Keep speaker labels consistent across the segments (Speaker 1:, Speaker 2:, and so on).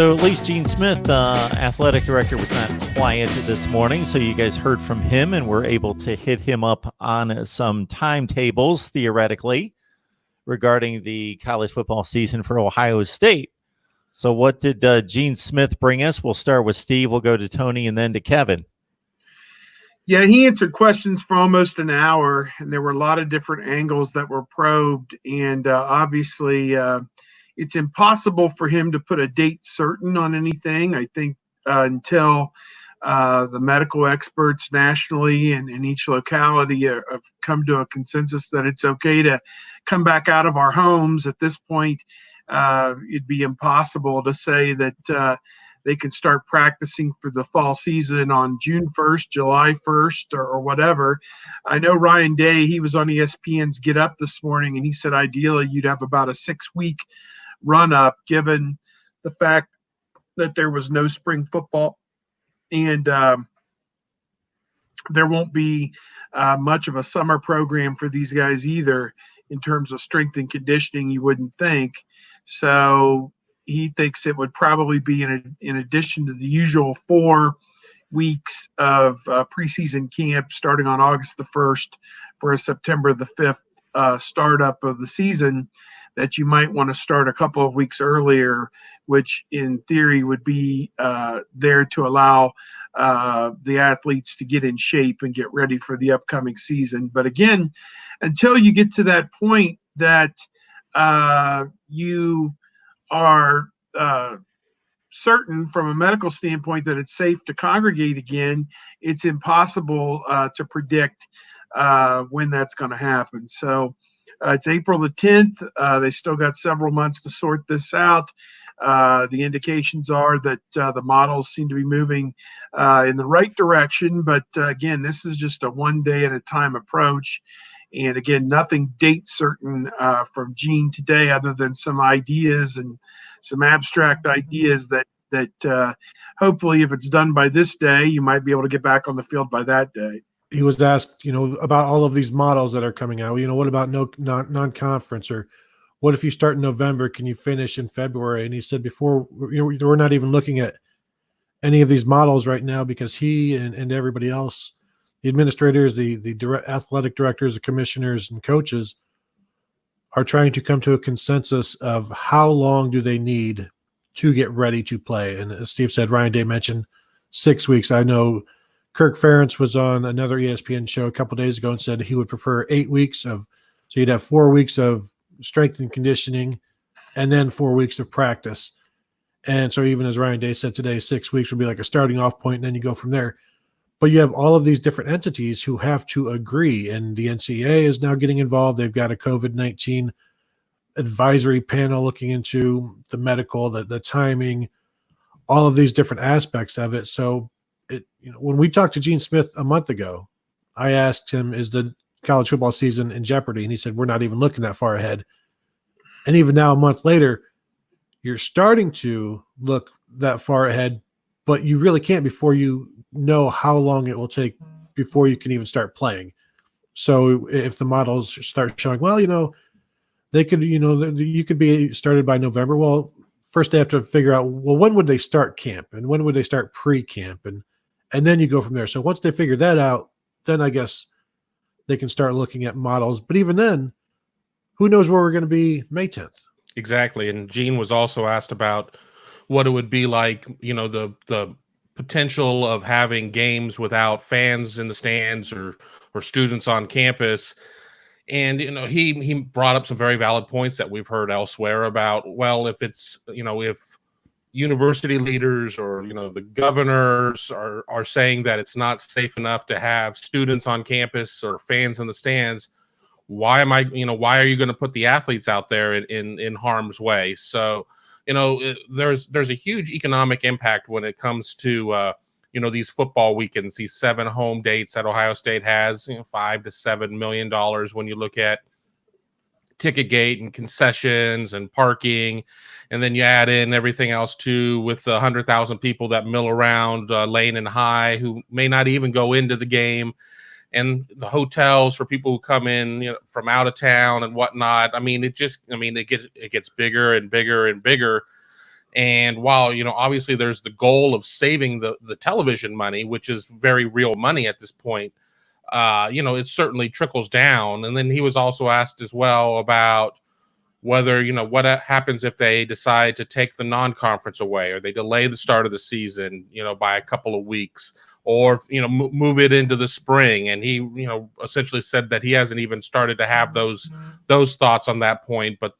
Speaker 1: So at least Gene Smith, athletic director, was not quiet this morning. So you guys heard from him and were able to hit him up on some timetables, theoretically, regarding the college football season for Ohio State. So what did Gene Smith bring us? We'll start with Steve. We'll go to Tony and then to Kevin.
Speaker 2: Yeah, he answered questions for almost an hour, and there were a lot of different angles that were probed. And obviously, it's impossible for him to put a date certain on anything. I think until the medical experts nationally and in each locality have come to a consensus that it's okay to come back out of our homes. At this point, it'd be impossible to say that they can start practicing for the fall season on June 1st, July 1st, or whatever. I know Ryan Day, he was on ESPN's Get Up this morning, and he said ideally you'd have about a 6-week run up, given the fact that there was no spring football and there won't be much of a summer program for these guys either in terms of strength and conditioning, you wouldn't think. So he thinks it would probably be in addition to the usual 4 weeks of preseason camp starting on August the 1st for a September the 5th startup of the season, that you might want to start a couple of weeks earlier, which in theory would be there to allow the athletes to get in shape and get ready for the upcoming season. But again, until you get to that point that you are certain from a medical standpoint that it's safe to congregate again, it's impossible to predict when that's going to happen. So it's April the 10th. They still got several months to sort this out. The indications are that the models seem to be moving in the right direction. But again, this is just a one day at a time approach. And again, nothing date certain from Gene today other than some ideas and some abstract ideas that hopefully if it's done by this day, you might be able to get back on the field by that day.
Speaker 3: He was asked, about all of these models that are coming out. What about non-conference, or what if you start in November? Can you finish in February? And he said before, we're not even looking at any of these models right now because he and everybody else, the administrators, the athletic directors, the commissioners, and coaches are trying to come to a consensus of how long do they need to get ready to play. And as Steve said, Ryan Day mentioned 6 weeks. I know Kirk Ferentz was on another ESPN show a couple of days ago and said he would prefer 8 weeks so you'd have 4 weeks of strength and conditioning and then 4 weeks of practice. And so even as Ryan Day said today, 6 weeks would be like a starting off point, and then you go from there. But you have all of these different entities who have to agree, and the NCAA is now getting involved. They've got a COVID-19 advisory panel looking into the medical, the timing, all of these different aspects of it. So when we talked to Gene Smith a month ago, I asked him, is the college football season in jeopardy? And he said, we're not even looking that far ahead. And even now, a month later, you're starting to look that far ahead, but you really can't before you know how long it will take before you can even start playing. So if the models start showing, they could, you could be started by November. Well, first they have to figure out, when would they start camp and when would they start pre-camp? And then you go from there. So once they figure that out, then I guess they can start looking at models. But even then, who knows where we're going to be May 10th?
Speaker 4: Exactly. And Gene was also asked about what it would be like, the potential of having games without fans in the stands or students on campus. And, he brought up some very valid points that we've heard elsewhere about, well, if it's, if university leaders or, the governors are saying that it's not safe enough to have students on campus or fans in the stands, why are you going to put the athletes out there in harm's way? So, there's a huge economic impact when it comes to, these football weekends, these 7 home dates that Ohio State has, $5 to $7 million when you look at ticket gate and concessions and parking. And then you add in everything else too, with the 100,000 people that mill around Lane and High who may not even go into the game, and the hotels for people who come in, from out of town and whatnot. I mean, it gets bigger and bigger and bigger. And while, obviously there's the goal of saving the television money, which is very real money at this point, it certainly trickles down. And then he was also asked as well about whether, what happens if they decide to take the non-conference away, or they delay the start of the season, by a couple of weeks, or, move it into the spring. And he, essentially said that he hasn't even started to have those thoughts on that point, but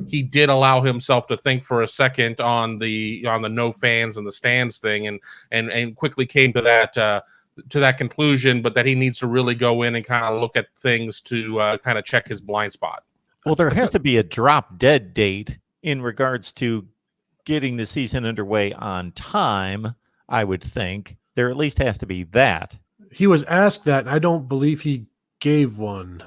Speaker 4: he did allow himself to think for a second on the no fans and the stands thing, and quickly came to that conclusion, but that he needs to really go in and kind of look at things to kind of check his blind spot.
Speaker 1: Well, there has to be a drop dead date in regards to getting the season underway on time, I would think. There at least has to be that.
Speaker 3: He was asked that, and I don't believe he gave one.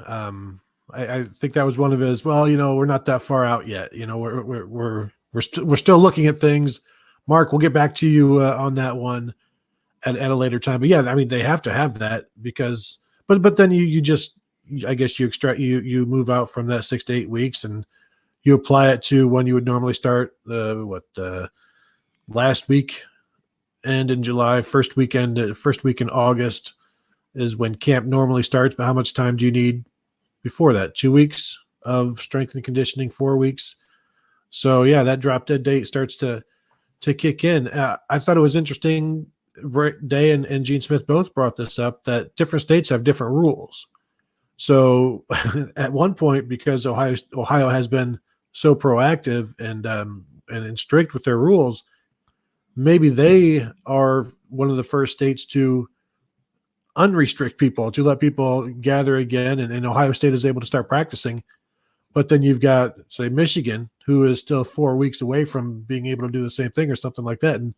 Speaker 3: I think that was one of his, we're not that far out yet. We're still looking at things. Mark, we'll get back to you on that one at a later time. But yeah, I mean, they have to have that because, but then you just, I guess you move out from that 6 to 8 weeks and you apply it to when you would normally start last week and in July, first week in August is when camp normally starts. But how much time do you need before that? 2 weeks of strength and conditioning, 4 weeks. So yeah, that drop dead date starts to kick in. I thought it was interesting. Day and Gene Smith both brought this up, that different states have different rules. So at one point, because Ohio has been so proactive and strict with their rules, maybe they are one of the first states to unrestrict people, to let people gather again, and Ohio State is able to start practicing. But then you've got, say, Michigan, who is still 4 weeks away from being able to do the same thing or something like that. And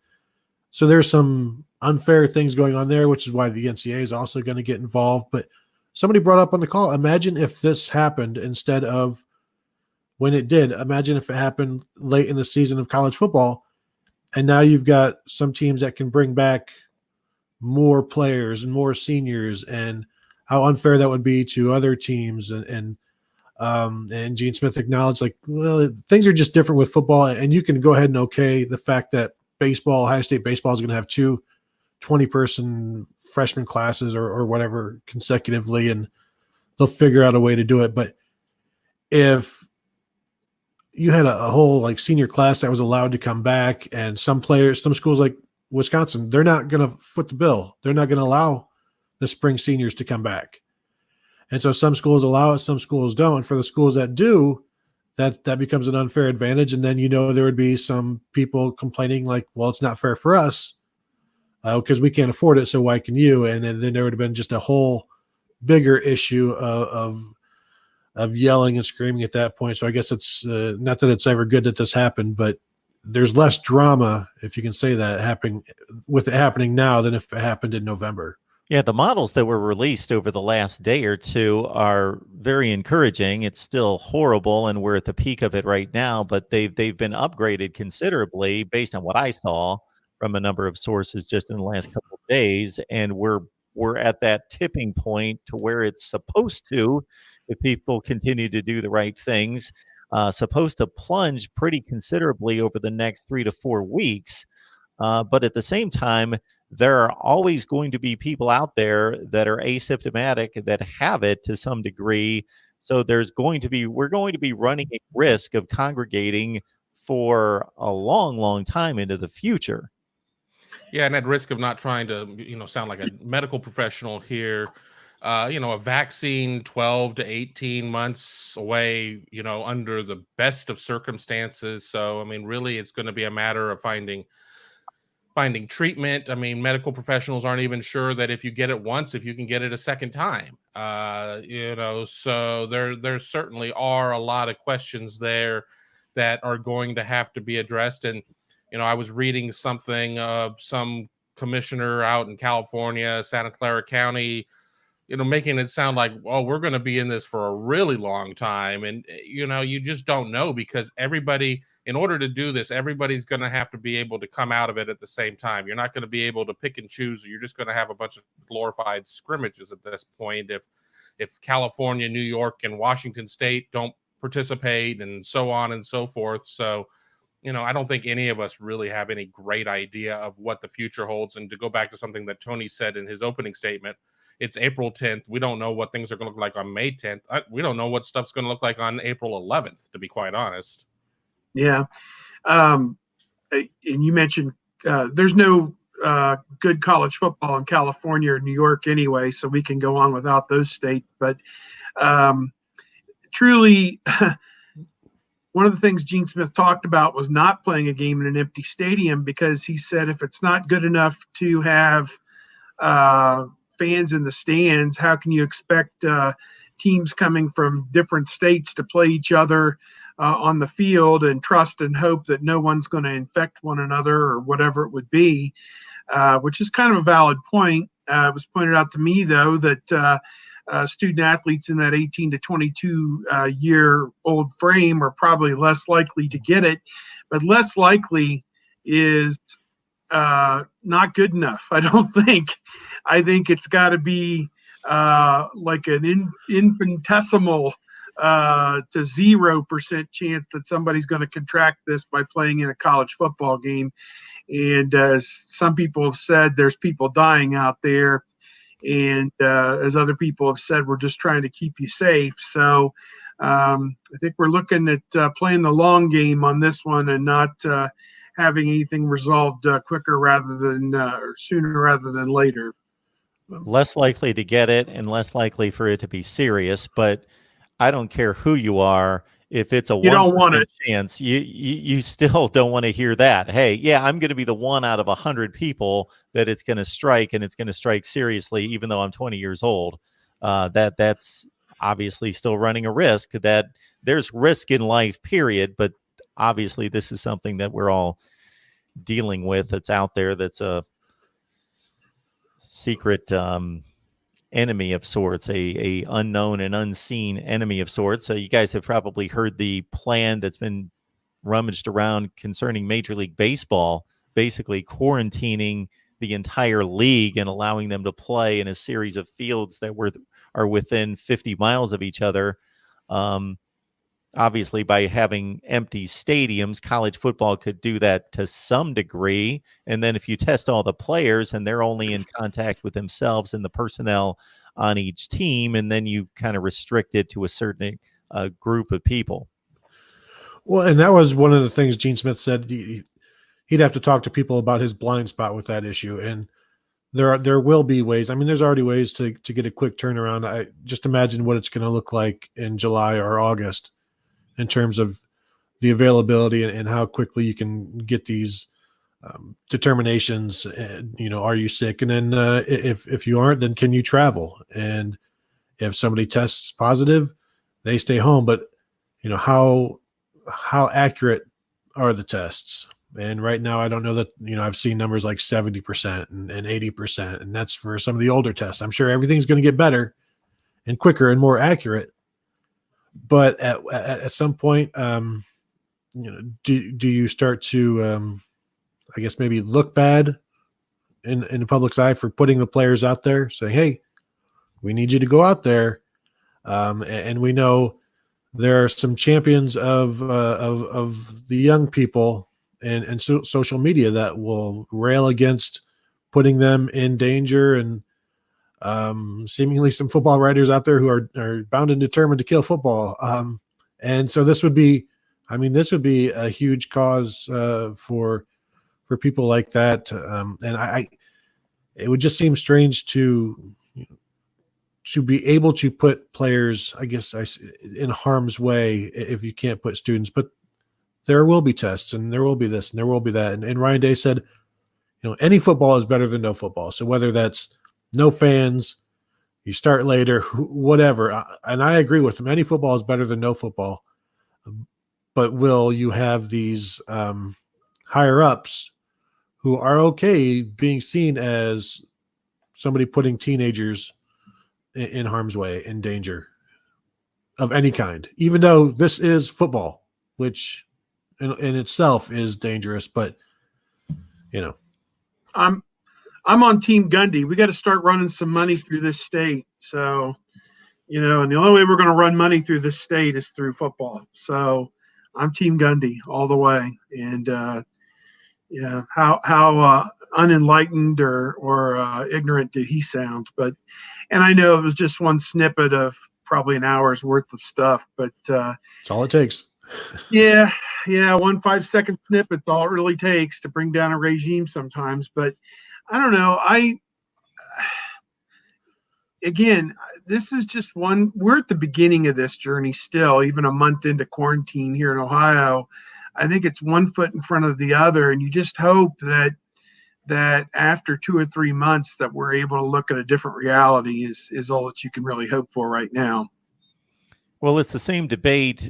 Speaker 3: so there's some unfair things going on there, which is why the NCAA is also going to get involved. But somebody brought up on the call, imagine if this happened instead of when it did. Imagine if it happened late in the season of college football, and now you've got some teams that can bring back more players and more seniors, and how unfair that would be to other teams. And Gene Smith acknowledged, like, well, things are just different with football, and you can go ahead and okay the fact that Ohio State baseball is going to have 2 20-person freshman classes or whatever consecutively, and they'll figure out a way to do it. But if you had a whole like senior class that was allowed to come back, and some schools like Wisconsin, they're not going to foot the bill. They're not going to allow the spring seniors to come back. And so some schools allow it, some schools don't. For the schools that do, that becomes an unfair advantage. And then, there would be some people complaining like, well, it's not fair for us because we can't afford it. So why can you? And then there would have been just a whole bigger issue of yelling and screaming at that point. So I guess it's not that it's ever good that this happened, but there's less drama, if you can say that, happening now than if it happened in November.
Speaker 1: Yeah, the models that were released over the last day or two are very encouraging. It's still horrible, and we're at the peak of it right now, but they've been upgraded considerably based on what I saw from a number of sources just in the last couple of days, and we're at that tipping point to where it's supposed to, if people continue to do the right things, supposed to plunge pretty considerably over the next 3 to 4 weeks. But at the same time, there are always going to be people out there that are asymptomatic that have it to some degree. So we're going to be running a risk of congregating for a long, long time into the future.
Speaker 4: Yeah, and at risk of not trying to, sound like a medical professional here, a vaccine 12 to 18 months away, under the best of circumstances. So, I mean, really, it's going to be a matter of finding treatment. I mean, medical professionals aren't even sure that if you get it once, if you can get it a second time. So there certainly are a lot of questions there that are going to have to be addressed. And, I was reading something, some commissioner out in California, Santa Clara County, making it sound like, oh, we're going to be in this for a really long time. And, you just don't know, because everybody, in order to do this, everybody's going to have to be able to come out of it at the same time. You're not going to be able to pick and choose. You're just going to have a bunch of glorified scrimmages at this point. If California, New York, and Washington State don't participate, and so on and so forth. So, I don't think any of us really have any great idea of what the future holds. And to go back to something that Tony said in his opening statement, it's April 10th. We don't know what things are going to look like on May 10th. We don't know what stuff's going to look like on April 11th, to be quite honest.
Speaker 2: Yeah. And you mentioned there's no good college football in California or New York anyway, so we can go on without those states. But truly, one of the things Gene Smith talked about was not playing a game in an empty stadium, because he said if it's not good enough to have fans in the stands, how can you expect teams coming from different states to play each other on the field and trust and hope that no one's going to infect one another or whatever it would be, which is kind of a valid point. It was pointed out to me, though, that student athletes in that 18 to 22 year old frame are probably less likely to get it, but less likely is not good enough. I don't think. I think it's got to be like an infinitesimal to 0% chance that somebody's going to contract this by playing in a college football game. And as some people have said, there's people dying out there. And as other people have said, we're just trying to keep you safe. So I think we're looking at playing the long game on this one and not having anything resolved quicker rather than or sooner rather than later.
Speaker 1: Less likely to get it and less likely for it to be serious. But I don't care who you are. If it's a 1% chance, you still don't want to hear that. Hey, yeah, I'm going to be the one out of 100 people that it's going to strike, and it's going to strike seriously, even though I'm 20 years old. That's obviously still running a risk. That there's risk in life, period. But obviously, this is something that we're all dealing with. That's out there. That's a secret enemy of sorts, a unknown and unseen enemy of sorts. So you guys have probably heard the plan that's been rummaged around concerning Major League Baseball, basically quarantining the entire league and allowing them to play in a series of fields that are within 50 miles of each other. Obviously, by having empty stadiums, college football could do that to some degree. And then if you test all the players and they're only in contact with themselves and the personnel on each team, and then you kind of restrict it to a certain group of people.
Speaker 3: Well, and that was one of the things Gene Smith said. He'd have to talk to people about his blind spot with that issue. And there will be ways. I mean, there's already ways to get a quick turnaround. I just imagine what it's going to look like in July or August, in terms of the availability and how quickly you can get these determinations. Are you sick? And then if you aren't, then can you travel? And if somebody tests positive, they stay home. But how accurate are the tests? And right now, I don't know that, I've seen numbers like 70% and 80%, and that's for some of the older tests. I'm sure everything's going to get better and quicker and more accurate. But at some point, do you start to, I guess, maybe look bad in the public's eye for putting the players out there, saying, "Hey, we need you to go out there," and we know there are some champions of the young people and social media that will rail against putting them in danger, and seemingly some football writers out there who are bound and determined to kill football. And so this would be a huge cause for people like that. And it would just seem strange to be able to put players, I guess, in harm's way if you can't put students. But there will be tests, and there will be this, and there will be that. And Ryan Day said, any football is better than no football. So whether that's no fans, you start later, whatever. And I agree with him. Any football is better than no football. But will you have these higher ups who are okay being seen as somebody putting teenagers in harm's way, in danger of any kind, even though this is football, which in itself is dangerous, but
Speaker 2: I'm on Team Gundy. We got to start running some money through this state. So, and the only way we're going to run money through this state is through football. So I'm Team Gundy all the way. And yeah, how unenlightened or ignorant did he sound? And I know it was just one snippet of probably an hour's worth of stuff, but
Speaker 3: That's all it takes.
Speaker 2: yeah, 1 5-second snippet's all it really takes to bring down a regime sometimes. But I don't know. Again, this is just one. We're at the beginning of this journey still, even a month into quarantine here in Ohio. I think it's one foot in front of the other, and you just hope that after 2 or 3 months that we're able to look at a different reality is all that you can really hope for right now.
Speaker 1: Well, it's the same debate.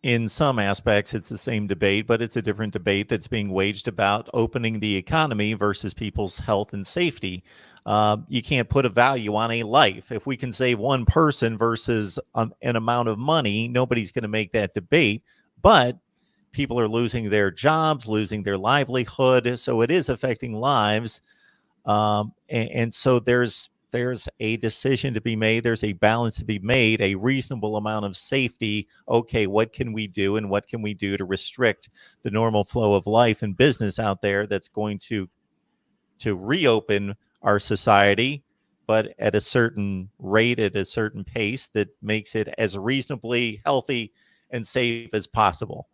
Speaker 1: In some aspects, it's the same debate, but it's a different debate that's being waged about opening the economy versus people's health and safety. You can't put a value on a life. If we can save one person versus an amount of money, nobody's going to make that debate. But people are losing their jobs, losing their livelihood. So it is affecting lives. And so there's a decision to be made. There's a balance to be made, a reasonable amount of safety. Okay, what can we do, and what can we do to restrict the normal flow of life and business out there that's going to reopen our society, but at a certain rate, at a certain pace that makes it as reasonably healthy and safe as possible.